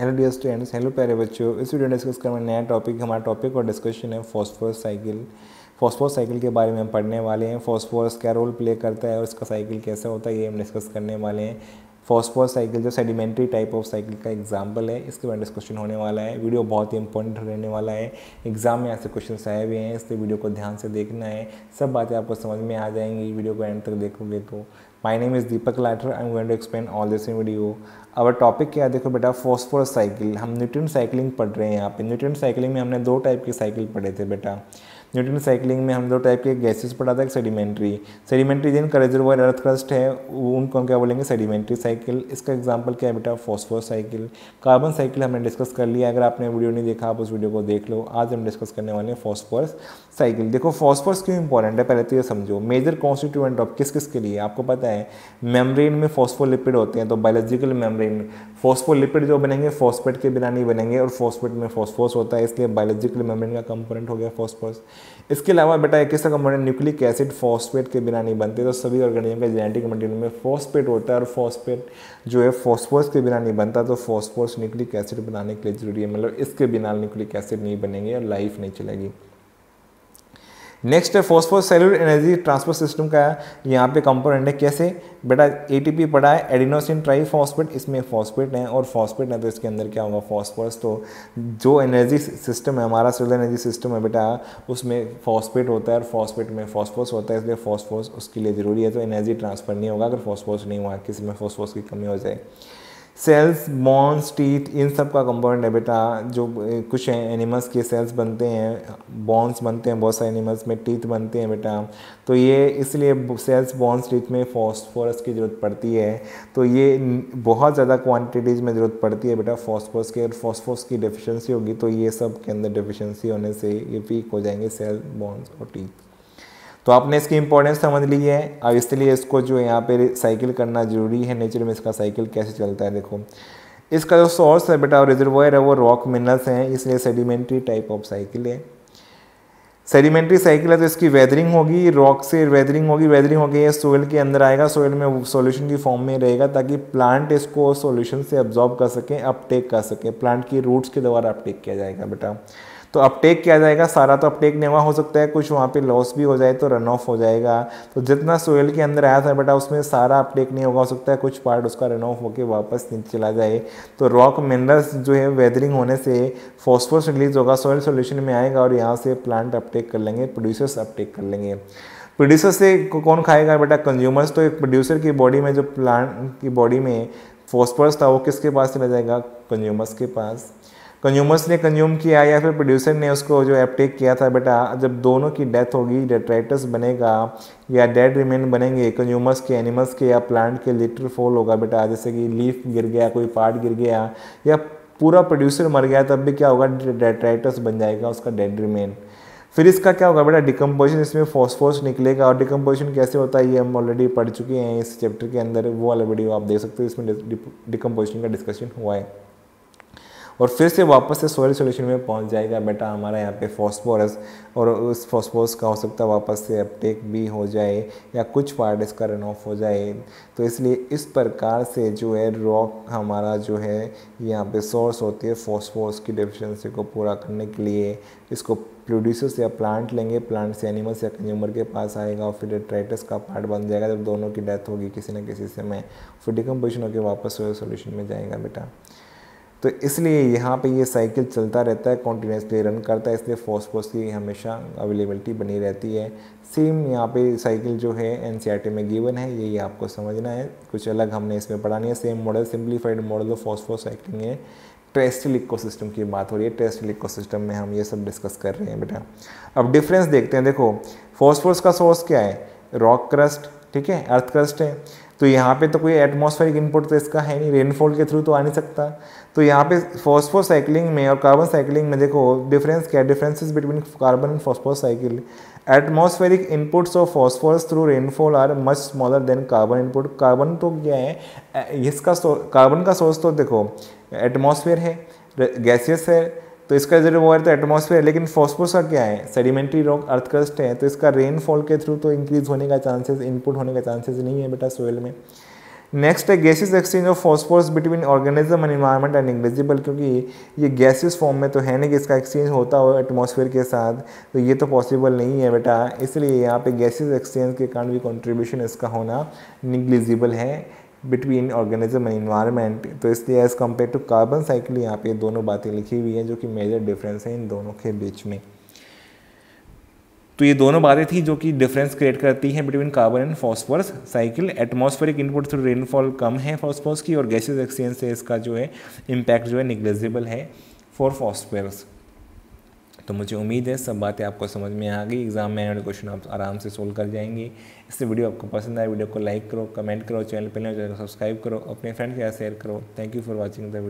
Hello dear students, hello प्यारे बच्चों। इस वीडियो में डिस्कस करना नया टॉपिक, हमारा टॉपिक और डिस्कशन है फॉस्फोरस साइकिल। फॉस्फोरस साइकिल के बारे में हम पढ़ने वाले हैं। फॉस्फोरस क्या रोल प्ले करता है और इसका साइकिल कैसा होता है, ये हम डिस्कस करने वाले हैं। फॉस्फोरस साइकिल जो सेडिमेंट्री टाइप ऑफ साइकिल का एग्जाम्पल है, इसके बारे में डिस्कशन होने वाला है। वीडियो बहुत ही इंपॉर्टेंट रहने वाला है, एग्जाम में ऐसे क्वेश्चन आए हुए हैं, इसलिए वीडियो को ध्यान से देखना है। सब बातें आपको समझ में आ जाएंगी वीडियो को एंड तक देखोगे तो। My name is Deepak Lathar, I am going to explain all this in video. अब टॉपिक क्या है, देखो बेटा, फॉस्फोरस साइकिल। हम न्यूटन साइकिलिंग पढ़ रहे हैं यहाँ पे। न्यूटन साइकिलिंग में हमने दो टाइप की साइकिल पढ़े थे बेटा। न्यूटन साइकिलिंग में हम दो टाइप के गैसेस पढ़ा था, एक सेडिमेंट्री जिनका रिजर्वोयर अर्थ क्रस्ट है उनको हम क्या बोलेंगे, सेडिमेंट्री साइकिल। इसका एग्जांपल क्या है बेटा, फॉस्फोरस साइकिल। कार्बन साइकिल हमने डिस्कस कर लिया, अगर आपने वीडियो नहीं देखा आप उस वीडियो को देख लो। आज हम डिस्कस करने वाले हैं फॉस्फोरस साइकिल। देखो फॉस्फोरस क्यों इंपॉर्टेंट है, पहले तो ये समझो। मेजर कॉन्स्टिट्यूएंट ऑफ किस किस के लिए आपको पता है, मेम्ब्रेन में फॉस्फोलिपिड होते हैं, तो बायोलॉजिकल मेम्ब्रेन फॉस्फोलिपिड जो बनेंगे फॉस्फेट के बिना नहीं बनेंगे, और फॉस्फेट में फॉस्फोरस होता है, इसलिए बायोलॉजिकल मेम्ब्रेन का कंपोनेंट हो गया फॉस्फोरस। इसके अलावा बेटा एक किसका कंपोनेंट, न्यूक्लिक एसिड फॉस्फेट के बिना नहीं बनते, तो सभी ऑर्गेनिज्म के जेनेटिक मटेरियल में फॉस्फेट होता है, और फॉस्फेट जो है फॉस्फोरस के बिना नहीं बनता, तो फॉस्फोरस न्यूक्लिक एसिड बनाने के लिए जरूरी है। मतलब इसके बिना न्यूक्लिक एसिड नहीं बनेंगे और लाइफ नहीं चलेगी। नेक्स्ट है phosphorus cellular energy transfer system का यहाँ पे कंपोनेंट है। कैसे बेटा, एटीपी पढ़ा है, एडिनोसिन ट्राइफॉस्फेट, इसमें फॉस्फेट है और फॉस्फेट है तो इसके अंदर क्या होगा, फॉस्फोरस। तो जो एनर्जी सिस्टम है हमारा, सेलुलर एनर्जी सिस्टम है बेटा, उसमें फॉस्फेट होता है और फॉस्फेट में फॉस्फोरस होता है, इसलिए फॉस्फोरस उसके लिए ज़रूरी है। तो एनर्जी ट्रांसफर नहीं होगा अगर फॉस्फोरस नहीं हुआ, किसी में फॉस्फोरस की कमी हो जाए। सेल्स, बोन्स, टीथ, इन सब का कंपोनेंट है बेटा। जो कुछ एनिमल्स के सेल्स बनते हैं, बोन्स बनते हैं, बहुत सारे एनिमल्स में टीथ बनते हैं बेटा, तो ये इसलिए सेल्स, बोन्स, टीथ में फॉस्फोरस की ज़रूरत पड़ती है। तो ये बहुत ज़्यादा क्वांटिटीज़ में ज़रूरत पड़ती है बेटा फॉस्फोरस के। फॉस्फोरस की डेफिशिएंसी होगी तो ये सब के अंदर डेफिशिएंसी होने से ये वीक हो जाएंगे सेल, बोन्स और टीथ। तो आपने इसकी इंपॉर्टेंस समझ ली है। अब इसलिए इसको जो यहाँ पे साइकिल करना जरूरी है। नेचर में इसका साइकिल कैसे चलता है, देखो इसका जो सोर्स है बेटा, रिजर्वोयर है वो रॉक मिनरल्स हैं, इसलिए सेडिमेंट्री टाइप ऑफ साइकिल है। सेडिमेंट्री साइकिल है तो इसकी वेदरिंग होगी, रॉक से वेदरिंग होगी ये सोइल के अंदर आएगा, सोइल में सॉल्यूशन की फॉर्म में रहेगा ताकि प्लांट इसको सॉल्यूशन से अब्जॉर्ब कर सके, अपटेक कर सके। प्लांट की रूट्स के द्वारा अपटेक किया जाएगा बेटा। तो अपटेक किया जाएगा, सारा तो अपटेक नहीं हुआ, हो सकता है कुछ वहाँ पे लॉस भी हो जाए तो रन ऑफ हो जाएगा। तो जितना सोइल के अंदर आया था बेटा उसमें सारा अपटेक नहीं होगा, हो सकता है कुछ पार्ट उसका रन ऑफ होकर वापस नीचे चला जाए। तो रॉक मिनरल्स जो है वेदरिंग होने से फॉस्फोरस रिलीज होगा, सोइल सॉल्यूशन में आएगा और यहाँ से प्लांट अपटेक कर लेंगे, प्रोड्यूसर्स अपटेक कर लेंगे। प्रोड्यूसर से कौन खाएगा बेटा, कंज्यूमर्स। तो एक प्रोड्यूसर की बॉडी में, जो प्लांट की बॉडी में फॉस्फोरस था वो किसके पास चला जाएगा, कंज्यूमर्स के पास। कंज्यूमर्स ने कंज्यूम किया या फिर प्रोड्यूसर ने उसको जो अपटेक किया था बेटा, जब दोनों की डेथ होगी, डेट्राइटस बनेगा या डेड रिमेन बनेंगे कंज्यूमर्स के, एनिमल्स के या प्लांट के, लिटर फॉल होगा बेटा, जैसे कि लीफ गिर गया, कोई पार्ट गिर गया या पूरा प्रोड्यूसर मर गया, तब भी क्या होगा, डेट्राइटस बन जाएगा उसका डेड रिमेन। फिर इसका क्या होगा बेटा, डिकम्पोजिशन, इसमें फॉस्फोरस निकलेगा। और डिकम्पोजिशन कैसे होता है ये हम ऑलरेडी पढ़ चुके हैं इस चैप्टर के अंदर, वो वाला वीडियो आप देख सकते हो, इसमें डिकम्पोजिशन का डिस्कशन हुआ है। और फिर से वापस से सोइल सॉल्यूशन में पहुंच जाएगा बेटा हमारा यहाँ पे फॉस्फोरस, और उस फॉस्फोरस का हो सकता है वापस से अपटेक भी हो जाए या कुछ पार्ट इसका रन ऑफ हो जाए। तो इसलिए इस प्रकार से जो है रॉक हमारा जो है यहाँ पे सोर्स होती है फॉस्फोरस की डेफिशिएंसी को पूरा करने के लिए। इसको प्रोड्यूसर्स या प्लांट लेंगे, प्लांट से एनिमल्स या कंज्यूमर के पास आएगा और फिर डेट्राइटस का पार्ट बन जाएगा जब दोनों की डेथ होगी किसी न किसी समय, फिर डिकम्पोजिशन होकर वापस सोइल सॉल्यूशन में जाएगा बेटा। तो इसलिए यहाँ पे ये साइकिल चलता रहता है, कॉन्टीन्यूसली रन करता है, इसलिए फॉस्फोरस की हमेशा अवेलेबिलिटी बनी रहती है। सेम यहाँ पे साइकिल जो है एनसीईआरटी में गिवन है, यही आपको समझना है, कुछ अलग हमने इसमें पढ़ा नहीं है। Same model, simplified model of phosphorus cycling है। टेरेस्ट्रियल इकोसिस्टम की बात हो रही है, टेरेस्ट्रियल इकोसिस्टम में हम ये सब डिस्कस कर रहे हैं बेटा। अब डिफरेंस देखते हैं। देखो फॉस्फोरस का सोर्स क्या है, रॉक क्रस्ट, ठीक है, अर्थ क्रस्ट है। तो यहाँ पे तो कोई एटमॉस्फेरिक इनपुट तो इसका है नहीं, रेनफॉल के थ्रू तो आ नहीं सकता। तो यहाँ पे फॉस्फोरस साइक्लिंग में और कार्बन साइक्लिंग में देखो डिफरेंस क्या है, differences between carbon and phosphorus cycle. Atmospheric inputs of phosphorus through rainfall are much smaller than carbon input. Carbon तो क्या है, इसका कार्बन का सोर्स तो देखो एटमॉस्फेयर है, गैसियस है, तो इसका रिजर्वोयर तो एटमॉस्फेयर है, लेकिन फॉस्फोरस का क्या है, सेडिमेंट्री रॉक, अर्थ क्रस्ट है, तो इसका रेनफॉल के थ्रू तो इंक्रीज होने का चांसेस, इनपुट होने का चांसेस नहीं है बेटा सोइल में। नेक्स्ट है gases exchange of phosphorus between organism and environment and negligible, क्योंकि ये गैसेस फॉर्म में तो है नहीं कि इसका एक्सचेंज होता हो एटमॉस्फेयर के साथ, तो ये तो पॉसिबल नहीं है बेटा, इसलिए यहाँ पे गैसेस एक्सचेंज के कारण भी कंट्रीब्यूशन इसका होना निग्लिजिबल है बिटवीन ऑर्गेनिज्म एंड इन्वायरमेंट। तो इसलिए as compare to carbon cycle यहाँ पे दोनों बातें लिखी हुई हैं जो कि मेजर डिफरेंस है इन दोनों के बीच में। तो ये दोनों बातें थी जो कि डिफरेंस क्रिएट करती हैं between carbon and phosphorus cycle. Atmospheric input through rainfall कम है फॉस्फोरस की, और गैसेस एक्सचेंज से इसका जो है इम्पैक्ट जो है निग्लिजिबल है फॉर फॉस्फोरस। तो मुझे उम्मीद है सब बातें आपको समझ में आ गई, एग्जाम में आने वाले क्वेश्चन आप आराम से सोल्व कर जाएंगे। इससे वीडियो आपको पसंद आए वीडियो को लाइक करो, कमेंट करो, चैनल पर नए चैनल को सब्सक्राइब करो, अपने फ्रेंड के साथ शेयर करो। Thank you for watching the video.